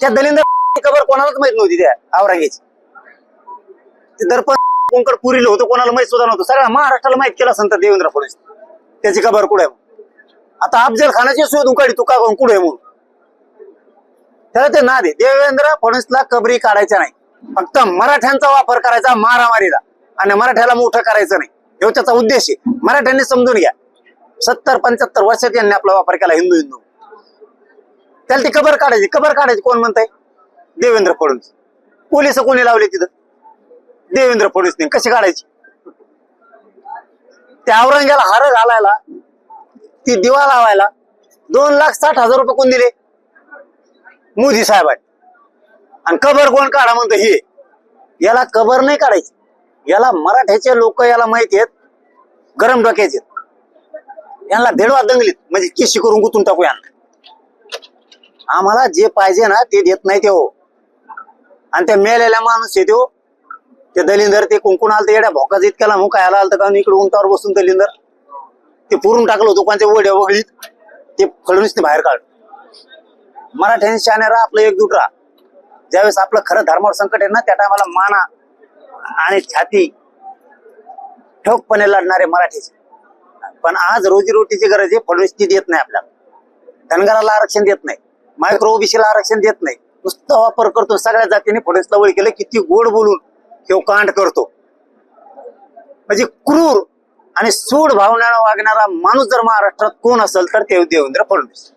त्या दलिंदर खबर कोणालाच माहित नव्हती त्या औरंगेची. ते दर्पण कोंकण पुरीलं होतं, कोणाला माहित सुद्धा नव्हतं. सगळ्या महाराष्ट्राला माहित केला संत देवेंद्र फडणवीस. त्याची खबर कुठे आहे? आता अफजल खानाची शोध उकाडी तू का कुठे आहे म्हणून त्याला ते ना दे. देवेंद्र फडणवीसला कबरी काढायच्या नाही, फक्त मराठ्यांचा वापर करायचा मारामारीला आणि मराठ्याला मोठं करायचं नाही, हे त्याचा उद्देश आहे. मराठ्यांनी समजून घ्या. 70-75 वर्षात यांनी आपला वापर केला हिंदू हिंदू. त्याला ती कबर काढायची. कबर काढायची कोण म्हणताय? देवेंद्र फडणवीस. पोलिस कोणी लावले तिथं? देवेंद्र फडणवीसने. कशी काढायची? त्या औरंग्याला हार घालायला, ती दिवा लावायला 2,60,000 रुपये कोण दिले? मोदी साहेबांनी. आणि कबर कोण काढा म्हणतो? हे याला कबर नाही काढायची. याला मराठ्याचे लोक याला माहिती आहेत, गरम डोक्याचे. यांना भेडवा दंगलीत म्हणजे केशी करून गुतून टाकू यांना. आम्हाला जे पाहिजे ना ते देत नाही ते हो. आणि त्या मेलेल्या माणूस येतो ते दलिंदर, ते कुंकुण आलं येड्या भोकाच इतक्याला मुकायला आलं का इकडे उंटावर बसून दलिंदर ते पुरून टाकलं दुकानच्या वड्या वगळीत. ते फडणवीसने बाहेर काढ. मराठ्यांनी शाने राहा, आपलं एकजूट राहा. ज्यावेळेस आपलं खरं धर्मावर संकट आहे ना त्या टायमाला माना आणि छाती ठोकपणे लढणारे मराठीचे. पण आज रोजीरोटीची गरज आहे, फडणवीस ती देत नाही आपल्याला. धनगराला आरक्षण देत नाही, मायक्रो ओबीसीला आरक्षण देत नाही, नुसता वापर करतो. सगळ्या जातीने फडणवीसला वळ केलं. किती गोड बोलून किंवा कांड करतो. म्हणजे क्रूर आणि सूड भावनेनं वागणारा माणूस जर महाराष्ट्रात कोण असेल तर ते देवेंद्र फडणवीस.